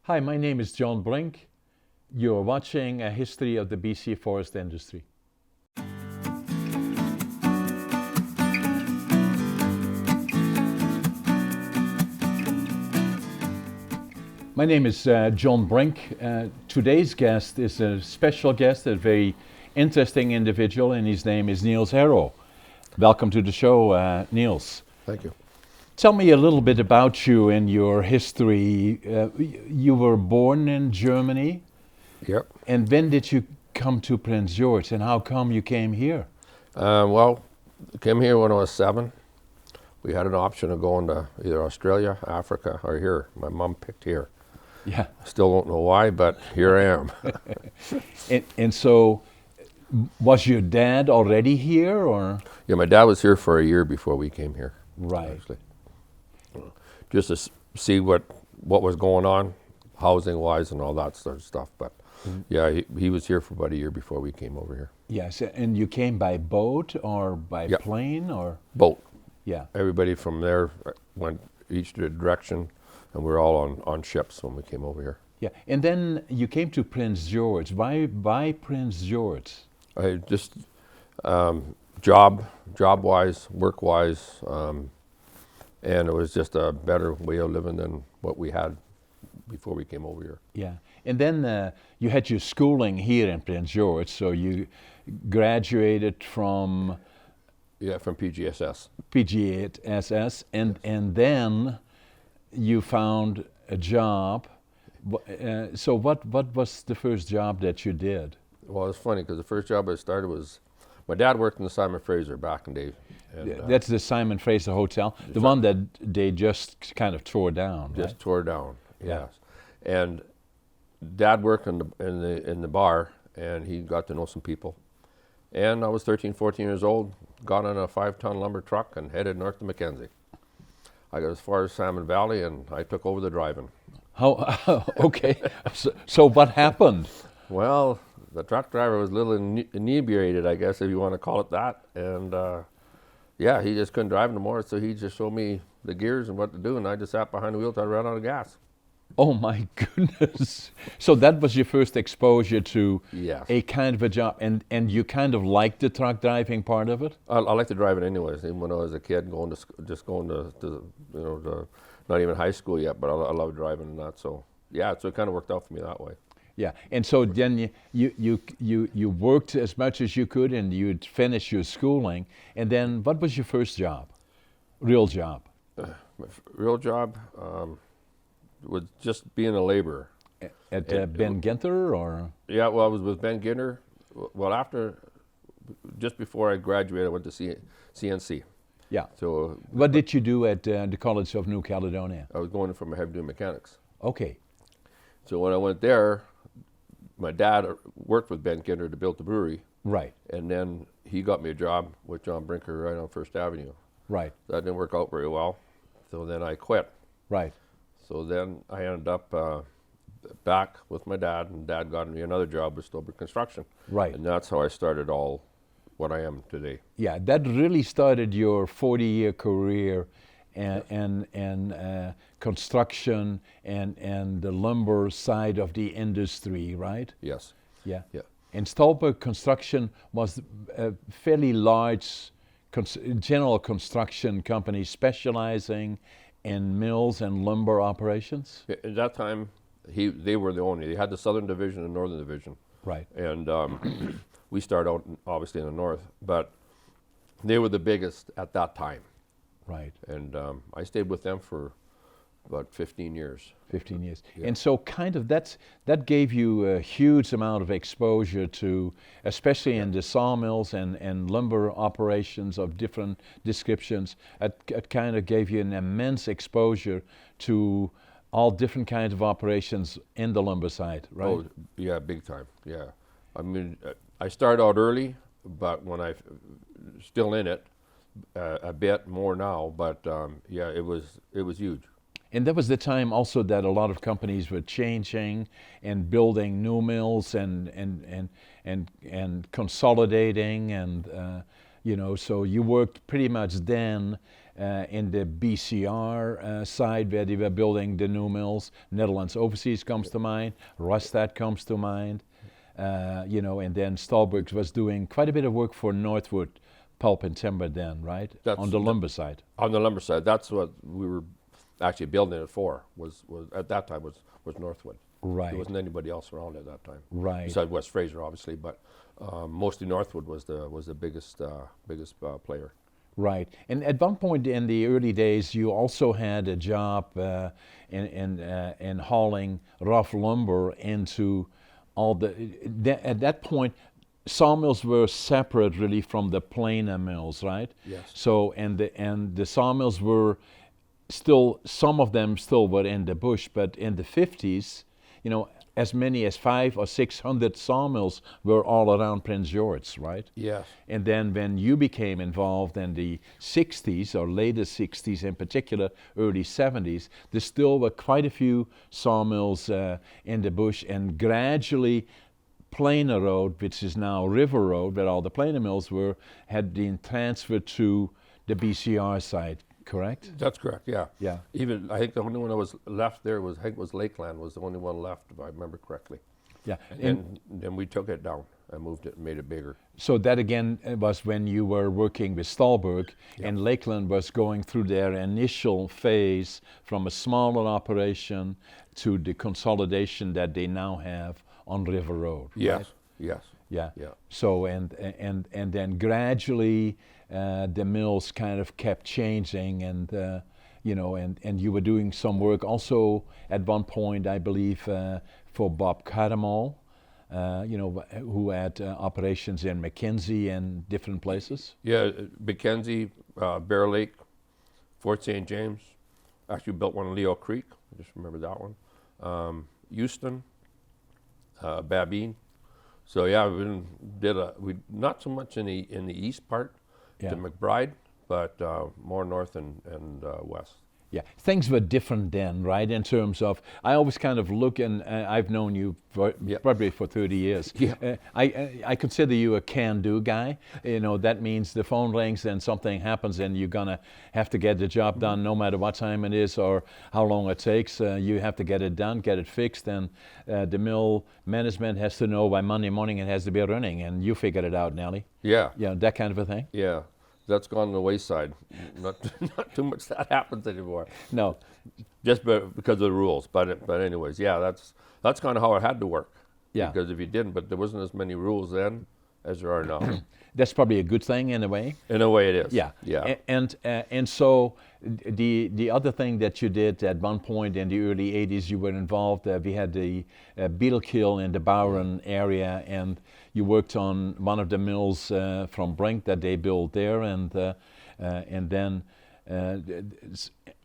Hi, my name is John Brink. You're watching a history of the BC forest industry. My name is John Brink. Today's guest is a special guest, a very interesting individual, and his name is Nils Aaroe. Welcome to the show, Nils. Thank you. Tell me a little bit about you and your history. You were born in Germany, Yep. and when did you come to Prince George, and how come you came here? Well, I came here when I was 7. We had an option of going to either Australia, Africa, or here. My mom picked here. Yeah. I still don't know why, but here I am. And so, was your dad already here, or? Yeah, my dad was here for a year before we came here. Right. Actually, just to see what was going on, housing wise, and all that sort of stuff. But yeah, he was here for about a year before we came over here. Yes, and you came by boat or by Yep. plane, or? Boat. Yeah. Everybody from there went each direction, and we were all on ships when we came over here. Yeah, and then you came to Prince George. Why Prince George? I just job wise, work wise, and it was just a better way of living than what we had before we came over here. Yeah, and then you had your schooling here in Prince George, so you graduated from Yeah, from PGSS. PGSS, and then you found a job. So what was the first job that you did? Well, it's funny because the first job I started was my dad worked in the Simon Fraser back in the day. And, That's the Simon Fraser Hotel, the one that they just kind of tore down. just Right? tore down. Yeah. Yes, and Dad worked in the bar, and he got to know some people. And I was 13, 14 years old, got on a 5-ton lumber truck and headed north to Mackenzie. I got as far as Salmon Valley, and I took over the driving. How? Okay. So what happened? Well, the truck driver was a little inebriated, I guess, if you want to call it that. And yeah, he just couldn't drive no more, so he just showed me the gears and what to do, and I just sat behind the wheel till I ran out of gas. Oh my goodness! So that was your first exposure to Yes. a kind of a job, and you kind of liked the truck driving part of it. I like to drive it anyways, even when I was a kid, going to not even high school yet, but I love driving and that. So yeah, so it kind of worked out for me that way. Yeah, and so then you worked as much as you could, and you'd finish your schooling, and then what was your first job, real job? My real job was just being a laborer. At Ben Ginter, or? Yeah, well, I was with Ben Ginter. Well, just before I graduated, I went to CNC. Yeah. So What did you do at the College of New Caledonia? I was going from heavy duty mechanics. Okay. So when I went there, my dad worked with Ben Ginter to build the brewery, Right. and then he got me a job with John Brinker right on First Avenue. Right. That didn't work out very well, so then I quit. Right. So then I ended up back with my dad, and Dad got me another job with Stolberg Construction. Right. And that's how I started all what I am today. Yeah, that really started your 40-year career and construction and the lumber side of the industry, right? Yes. Yeah. Yeah. And Stolberg Construction was a fairly large general construction company specializing in mills and lumber operations. At that time, they were the only. They had the Southern Division and Northern Division. Right. And we started out obviously in the north, but they were the biggest at that time. Right. And I stayed with them for about 15 years. 15 years. Yeah. And so kind of that gave you a huge amount of exposure to, especially in the sawmills and lumber operations of different descriptions, it kind of gave you an immense exposure to all different kinds of operations in the lumber side, right? Oh, yeah, big time, yeah. I mean, I started out early, but when still in it, a bit more now, but yeah, it was huge. And that was the time also that a lot of companies were changing and building new mills and consolidating, and so you worked pretty much then in the BCR side where they were building the new mills. Netherlands Overseas comes to mind. Rostad comes to mind. And then Stahlberg was doing quite a bit of work for Northwood Pulp and Timber then, right? On the lumber side. On the lumber side, that's what we were actually building it for. Was at that time was Northwood. Right. There wasn't anybody else around at that time. Right. Besides West Fraser, obviously, but mostly Northwood was the biggest player. Right. And at one point in the early days, you also had a job in hauling rough lumber into all at that point, sawmills were separate really from the planer mills, right? Yes. So and the sawmills were still, some of them still were in the bush, but in the 50s, as many as 500 or 600 sawmills were all around Prince George, right? Yes. And then when you became involved in the 60s, or later 60s in particular, early 70s, there still were quite a few sawmills in the bush, and gradually Planer Road, which is now River Road, where all the planer mills were, had been transferred to the BCR side, correct? That's correct. Yeah. Yeah. Even I think the only one that was left there was Lakeland was the only one left, if I remember correctly. Yeah. And then we took it down and moved it and made it bigger. So that again was when you were working with Stahlberg, and Lakeland was going through their initial phase from a smaller operation to the consolidation that they now have on River Road. Yes. Right? Yes. Yeah. Yeah. So and then gradually the mills kind of kept changing, and and you were doing some work also at one point, I believe, for Bob Cardamall, who had operations in Mackenzie and different places. Yeah, Mackenzie, Bear Lake, Fort St. James. Actually built one in Leo Creek. I just remember that one. Houston, Babine. So yeah, we not so much in the east part to McBride, but more north and west. Yeah, things were different then, right? In terms of, I always kind of look, and I've known you probably for 30 years. Yeah. I consider you a can-do guy. That means the phone rings and something happens, and you're gonna have to get the job done, no matter what time it is or how long it takes. You have to get it done, get it fixed, and the mill management has to know by Monday morning it has to be running, and you figured it out, Nelly. Yeah. Yeah, that kind of a thing. Yeah. That's gone to the wayside. Not too much that happens anymore. No. Just because of the rules. But anyways, yeah, that's kind of how it had to work. Yeah. Because if you didn't, but there wasn't as many rules then as there are now. That's probably a good thing in a way. In a way, it is. Yeah. Yeah. And so the other thing that you did at one point in the early 80s, you were involved. We had the beetle kill in the Bowron area, and you worked on one of the mills from Brink that they built there, and then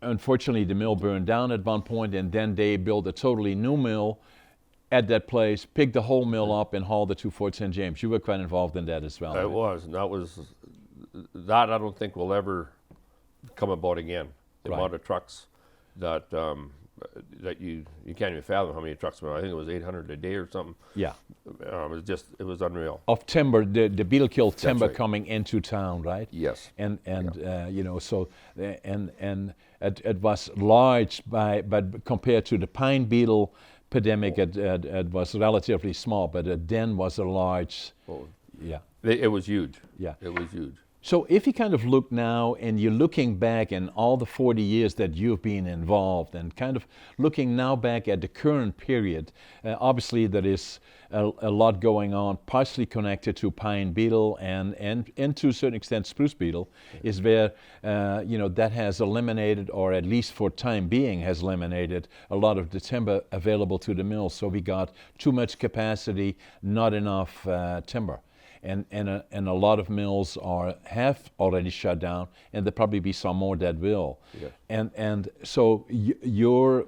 unfortunately the mill burned down at one point, and then they built a totally new mill at that place, picked the whole mill up and hauled it to Fort St. James. You were quite involved in that as well. It right? was, and that I don't think will ever come about again. The amount of trucks that you can't even fathom how many trucks. I think it was 800 a day or something. Yeah. It was unreal. Of timber, the beetle kill timber right. coming into town, right? Yes. And so it was large but compared to the pine beetle epidemic, it was relatively small, but it then was a large. Oh. Yeah. It was huge. Yeah. It was huge. So if you kind of look now and you're looking back in all the 40 years that you've been involved, and kind of looking now back at the current period, obviously there is a lot going on, partially connected to pine beetle and to a certain extent spruce beetle, is where that has eliminated, or at least for time being has eliminated, a lot of the timber available to the mills. So we got too much capacity, not enough timber. And a lot of mills have already shut down, and there'll probably be some more that will. Yeah. And so your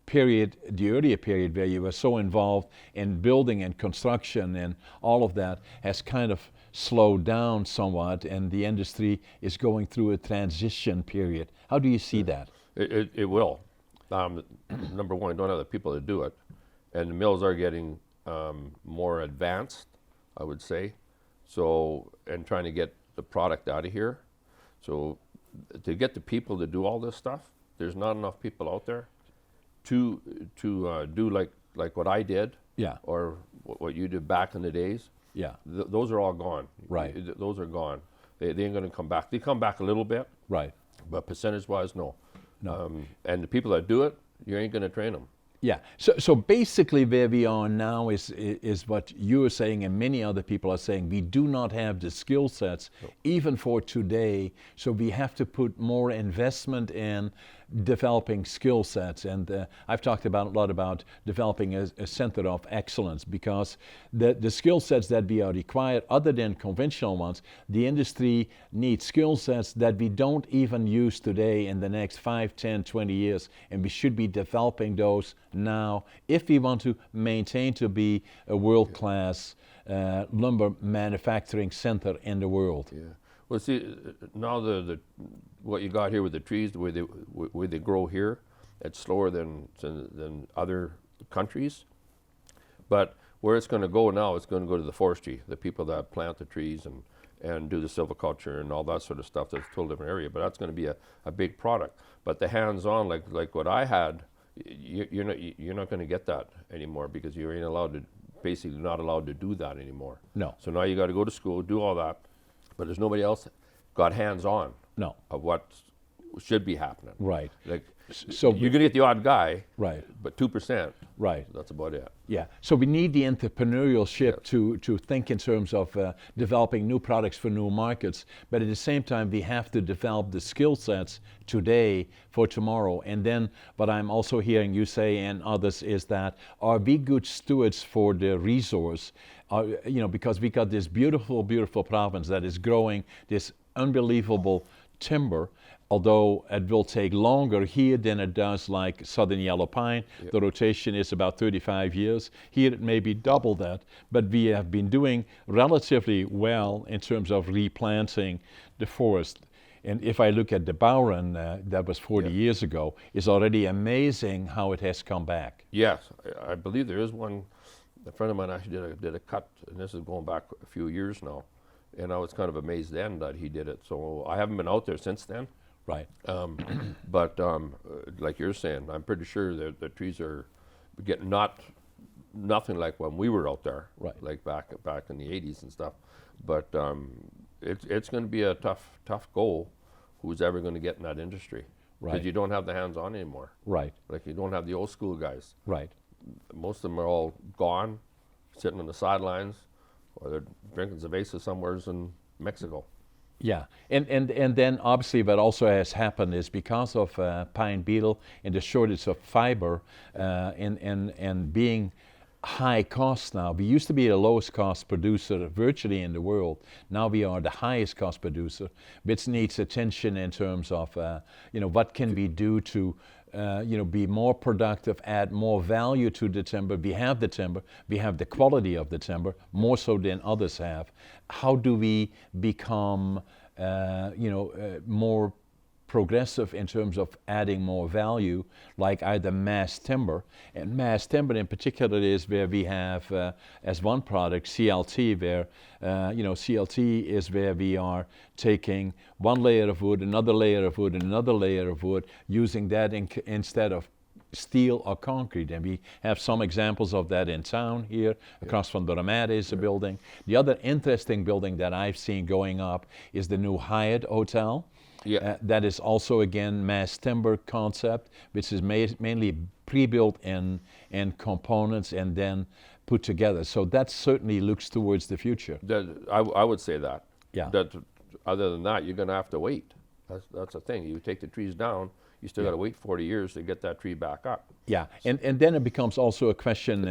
period, the earlier period where you were so involved in building and construction and all of that, has kind of slowed down somewhat, and the industry is going through a transition period. How do you see that? It will. Number one, you don't have the people to do it, and the mills are getting more advanced, I would say. So, and trying to get the product out of here. So to get the people to do all this stuff, there's not enough people out there to do like what I did, Yeah. or what you did back in the days. Yeah. Those are all gone. Right. Those are gone. They ain't going to come back. They come back a little bit, Right. but percentage-wise, no. No. And the people that do it, you ain't going to train them. Yeah. So basically, where we are now is what you are saying, and many other people are saying. We do not have the skill sets, even for today. So we have to put more investment in developing skill sets. And I've talked a lot about developing a center of excellence, because the skill sets that we are required, other than conventional ones, the industry needs skill sets that we don't even use today in the next 5, 10, 20 years. And we should be developing those now if we want to maintain to be a world-class lumber manufacturing center in the world. Yeah. Well, see, now the what you got here with the trees, the way they grow here, it's slower than other countries. But where it's going to go now, it's going to go to the forestry, the people that plant the trees and do the silviculture and all that sort of stuff. That's a totally different area, but that's going to be a big product. But the hands-on, like what I had, you're not going to get that anymore, because you ain't allowed to, basically not allowed to do that anymore. No. So now you got to go to school, do all that, but there's nobody else got hands-on No. of what should be happening. Right. Like, So you're going to get the odd guy, right. but 2%. Right. That's about it. Yeah. So we need the entrepreneurship to think in terms of developing new products for new markets. But at the same time, we have to develop the skill sets today for tomorrow. And then what I'm also hearing you say, and others, is that are we good stewards for the resource? Because we got this beautiful, beautiful province that is growing this unbelievable timber, although it will take longer here than it does like southern yellow pine. Yep. The rotation is about 35 years. Here it may be double that, but we have been doing relatively well in terms of replanting the forest. And if I look at the Bowron, that was 40 Yep. years ago, it's already amazing how it has come back. Yes, I believe there is one. A friend of mine actually did a cut, and this is going back a few years now, and I was kind of amazed then that he did it. So I haven't been out there since then. Right. But like you're saying, I'm pretty sure that the trees are getting nothing like when we were out there, right. Like back in the 80s and stuff. But it's going to be a tough goal. Who's ever going to get in that industry? Right. Because you don't have the hands-on anymore. Right. Like you don't have the old school guys. Right. Most of them are all gone, sitting on the sidelines, or they're drinking cerveza somewhere in Mexico. Yeah, and then obviously what also has happened is because of pine beetle and the shortage of fiber and being high cost now. We used to be the lowest cost producer virtually in the world. Now we are the highest cost producer, which needs attention in terms of what can we do to be more productive, add more value to the timber. We have the timber, we have the quality of the timber, more so than others have. How do we become, more progressive in terms of adding more value, like either mass timber? And mass timber in particular is where we have, as one product, CLT, where, CLT is where we are taking one layer of wood, another layer of wood, and another layer of wood, using that instead of steel or concrete. And we have some examples of that in town here. Across from the Ramada is a building. The other interesting building that I've seen going up is the new Hyatt Hotel. Yeah. That is also, again, mass timber concept, which is mainly pre-built in components and then put together. So that certainly looks towards the future. I would say that. Yeah. That other than that, you're going to have to wait. That's the thing. You take the trees down, you still got to wait 40 years to get that tree back up. Yeah, and then it becomes also a question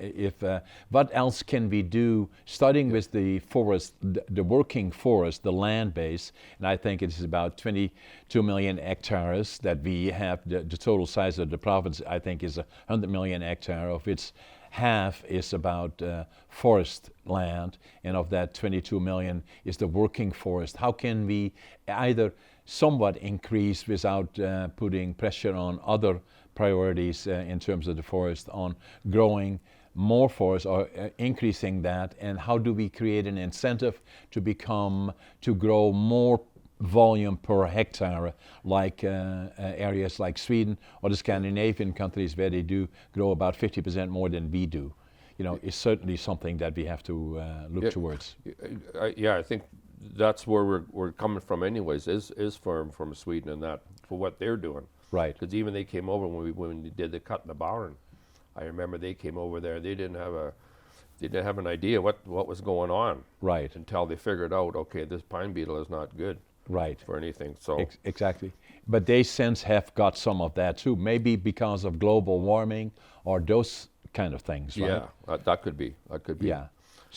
if what else can we do, starting with the forest, the working forest, the land base, and I think it's about 22 million hectares that we have. The total size of the province, I think, is 100 million hectares, of which half is about forest land, and of that 22 million is the working forest. How can we either somewhat increase without putting pressure on other priorities in terms of the forest, on growing more forest or increasing that, and how do we create an incentive to grow more volume per hectare, like areas like Sweden or the Scandinavian countries where they do grow about 50% more than we do. You know, is certainly something that we have to look towards. Yeah, I think that's where we're coming from anyways, is from Sweden and that, for what they're doing. Right. Because even they came over when we did the cut in the barn. I remember they came over there, they didn't have an idea what was going on. Right. Until they figured out, okay, this pine beetle is not good. Right. For anything. So exactly. But they since have got some of that too, maybe because of global warming or those kind of things, right? Yeah, that could be. Yeah.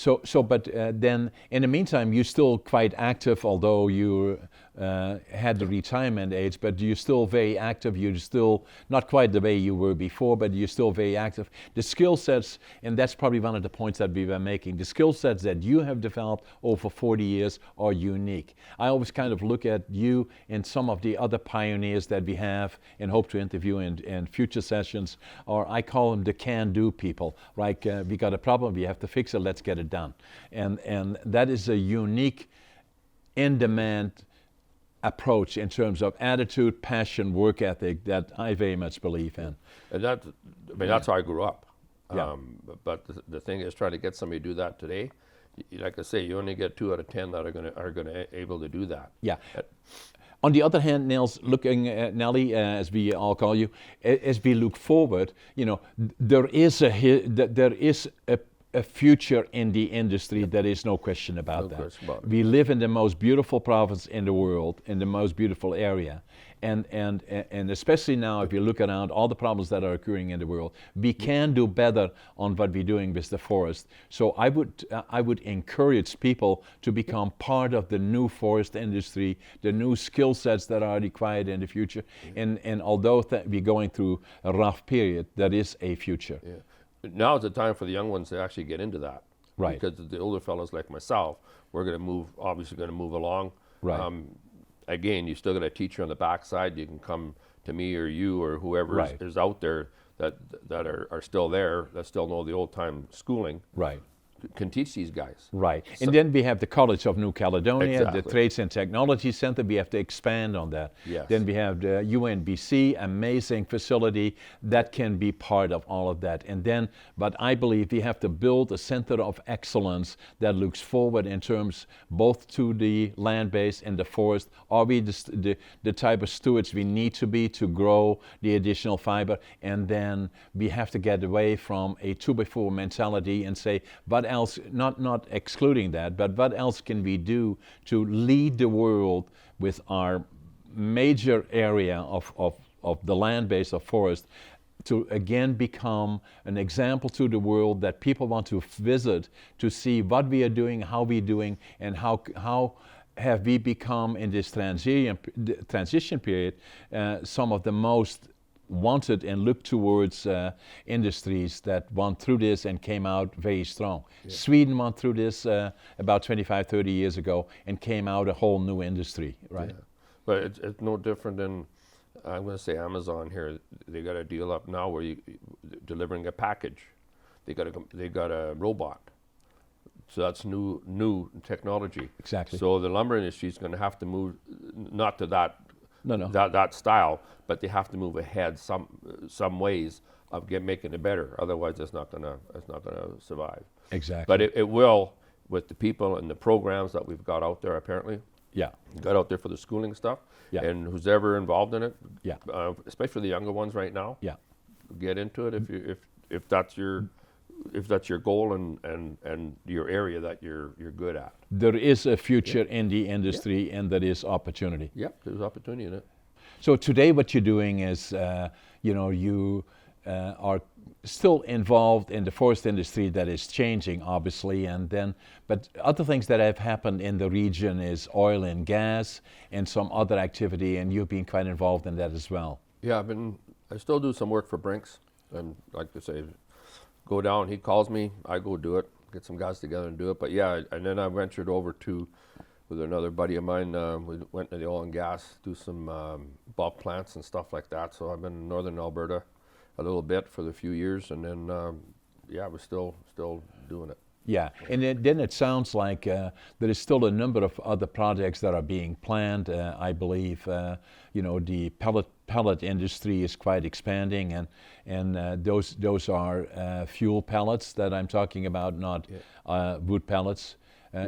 But then in the meantime, you're still quite active, although you had the retirement age, but you're still very active. You're still not quite the way you were before, but you're still very active. The skill sets, and that's probably one of the points that we were making, the skill sets that you have developed over 40 years are unique. I always kind of look at you and some of the other pioneers that we have and hope to interview in future sessions, or I call them the can-do people. Like, we got a problem, we have to fix it, let's get it done. And that is a unique, in-demand approach in terms of attitude, passion, work ethic that I very much believe in. And that's how I grew up. Yeah. But the thing is, trying to get somebody to do that today, like I say, you only get 2 out of 10 that are gonna able to do that. Yeah. On the other hand, Nils, looking at Nelly, as we all call you, as we look forward, you know, there is a future in the industry. There is no question about that. Question about it. We live in the most beautiful province in the world, in the most beautiful area. And especially now, if you look around all the problems that are occurring in the world, we can do better on what we're doing with the forest. So I would encourage people to become part of the new forest industry, the new skill sets that are required in the future. And although we're going through a rough period, there is a future. Yeah. Now is the time for the young ones to actually get into that. Right. Because the older fellows like myself, we're obviously going to move along. Right. Again, you still got a teacher on the backside. You can come to me or you or whoever Right. is out there that are still there, that still know the old time schooling. Right. Can teach these guys. Right. And then we have the College of New Caledonia, Exactly. the Trades and Technology Center. We have to expand on that. Yes. Then we have the UNBC, amazing facility that can be part of all of that. And then, but I believe we have to build a center of excellence that looks forward in terms both to the land base and the forest. Are we the type of stewards we need to be to grow the additional fiber? And then we have to get away from a 2x4 mentality and say, what else, not excluding that, but what else can we do to lead the world with our major area of the land base of forest to again become an example to the world that people want to visit to see what we are doing, how we're doing, and how have we become in this transition period some of the most wanted and looked towards industries that went through this and came out very strong. Yeah. Sweden went through this about 25, 30 years ago and came out a whole new industry, right? Yeah. But it's no different than, I'm going to say Amazon here. They got a deal up now where you delivering a package. They got a robot. So that's new technology. Exactly. So the lumber industry is going to have to move not to that that style, but they have to move ahead some ways of making it better. Otherwise, it's not gonna survive. Exactly. But it will with the people and the programs that we've got out there. Apparently, yeah, got out there for the schooling stuff. Yeah. And who's ever involved in it, yeah, especially the younger ones right now. Yeah, get into it if that's your goal and your area that you're good at. There is a future in the industry, and there is opportunity. Yep, there's opportunity in it. So today what you're doing is, you are still involved in the forest industry that is changing, obviously, but other things that have happened in the region is oil and gas and some other activity, and you've been quite involved in that as well. Yeah, I still do some work for Brinks, and like I say, go down, he calls me, I go do it, get some guys together and do it. But yeah, and then I ventured over with another buddy of mine, we went to the oil and gas, do some bulk plants and stuff like that. So I've been in northern Alberta a little bit for the few years, and then we're still doing it. Yeah, and then it sounds like there is still a number of other projects that are being planned. I believe the pellet industry is quite expanding, and those are fuel pellets that I'm talking about, not wood pellets.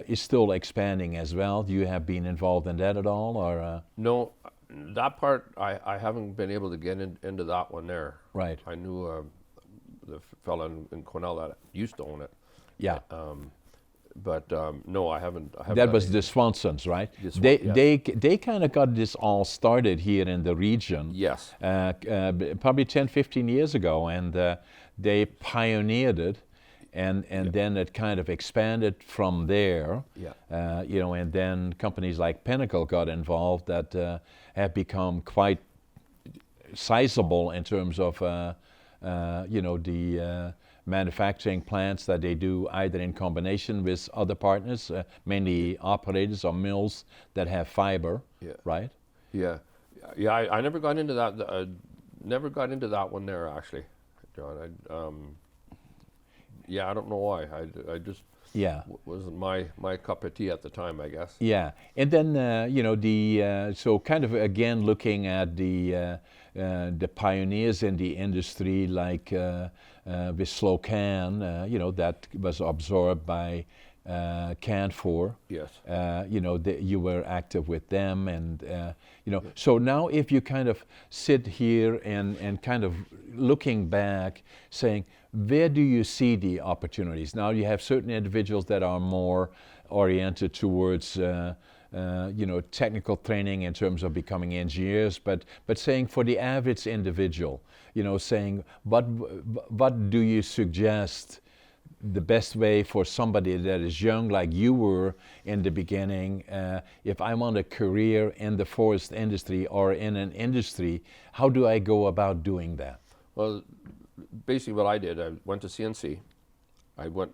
Is still expanding as well. Do you have been involved in that at all, or? No, that part I haven't been able to get into that one there. Right. I knew the fella in Cornell that used to own it. Yeah. But no, I haven't. That was the Swansons, right? Yes. They kind of got this all started here in the region. Yes. Probably 10, 15 years ago, and they pioneered it, and then it kind of expanded from there. Yeah. And then companies like Pinnacle got involved that have become quite sizable in terms of the manufacturing plants that they do either in combination with other partners, mainly operators or mills that have fiber, right? Yeah, yeah. I never got into that. Never got into that one there actually, John. I don't know why. I just wasn't my cup of tea at the time, I guess. Yeah, and then so kind of again looking at the pioneers in the industry like with Slocan, that was absorbed by Canfor. Yes. You were active with them, and so now if you kind of sit here and kind of looking back, saying, where do you see the opportunities? Now you have certain individuals that are more oriented towards technical training in terms of becoming engineers, but saying for the average individual, saying what do you suggest the best way for somebody that is young like you were in the beginning, if I want a career in the forest industry or in an industry, how do I go about doing that? Well, basically what I did, I went to CNC.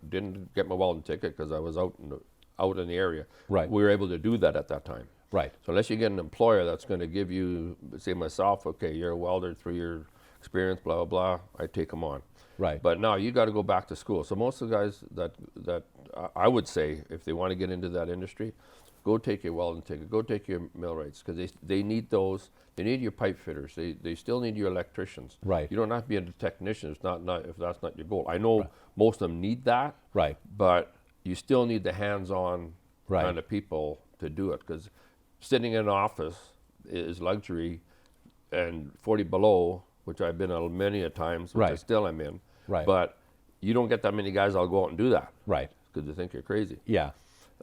Didn't get my welding ticket because I was out in the area. Right. We were able to do that at that time. Right. So unless you get an employer that's going to give you, say myself, okay, you're a welder, 3-year experience, blah, blah, blah, I take them on. Right. But now you got to go back to school. So most of the guys that I would say, if they want to get into that industry, go take your welding ticket, go take your millwrights, because they need those. They need your pipe fitters. They still need your electricians. Right. You don't have to be a technician if that's not your goal. I know most of them need that. Right. But you still need the hands-on Right. kind of people to do it, because sitting in an office is luxury, and 40 below, which I've been on many a times, which I Right. still am in. Right. But you don't get that many guys that'll go out and do that. Right. Because they think you're crazy. Yeah.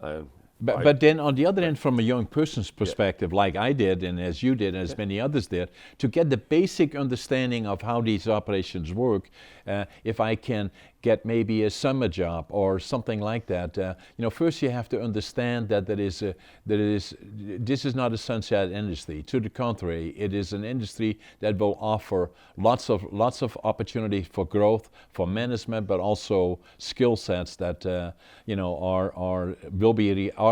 And But then on the other end, from a young person's perspective, like I did, and as you did, and as many others did, to get the basic understanding of how these operations work, if I can get maybe a summer job or something like that, first you have to understand that this is not a sunset industry. To the contrary, it is an industry that will offer lots of opportunity for growth, for management, but also skill sets that are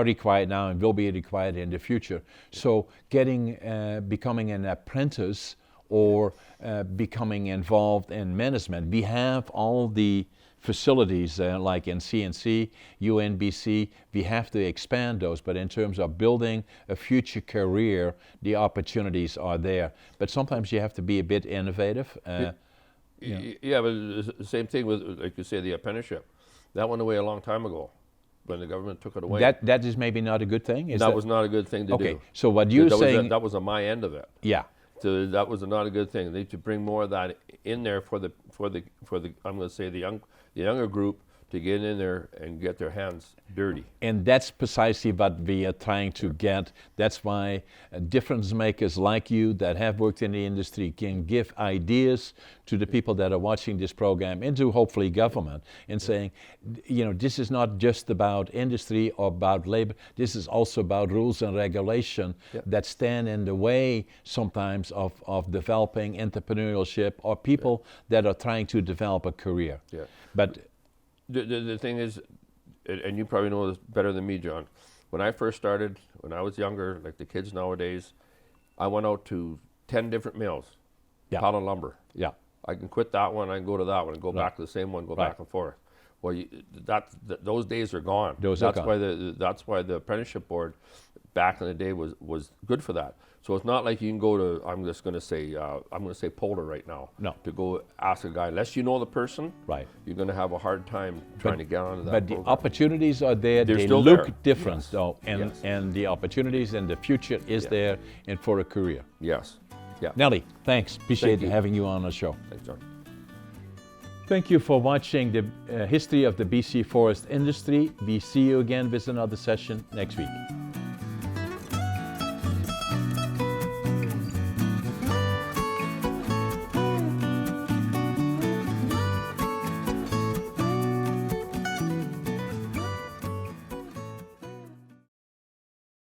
required now and will be required in the future. So becoming an apprentice or becoming involved in management, we have all the facilities like in CNC, UNBC, we have to expand those, but in terms of building a future career, the opportunities are there. But sometimes you have to be a bit innovative. Yeah, but it's the same thing with, like you say, the apprenticeship. That went away a long time ago when the government took it away. That is maybe not a good thing? That was not a good thing to do. Okay, so what you're saying... That was on my end of it. Yeah. So that was not a good thing. They need to bring more of that in there for the I'm going to say the younger group to get in there and get their hands dirty. And that's precisely what we are trying to get. That's why difference makers like you that have worked in the industry can give ideas to the people that are watching this program and to hopefully government and saying, this is not just about industry or about labor. This is also about rules and regulation that stand in the way sometimes of developing entrepreneurship or people that are trying to develop a career. Yeah. But the thing is, and you probably know this better than me, John, when I first started, when I was younger, like the kids nowadays, I went out to 10 different mills, pallet lumber. Yeah. I can quit that one, I can go to that one, and go back to the same one, go back and forth. Well, those days are gone. Those are that's gone. That's why the apprenticeship board back in the day was good for that. So it's not like you can go to, I'm going to say Polar right now. No. To go ask a guy, unless you know the person, Right. you're going to have a hard time trying to get onto that But program. the opportunities are there. They're They still look there. different, Yes. though, and Yes. and the opportunities and the future is there, and for a career. Yes. Yeah. Nelly, thanks. Appreciate Thank you. having you on the show. Thanks, John. Thank you for watching the history of the BC forest industry. We see you again with another session next week.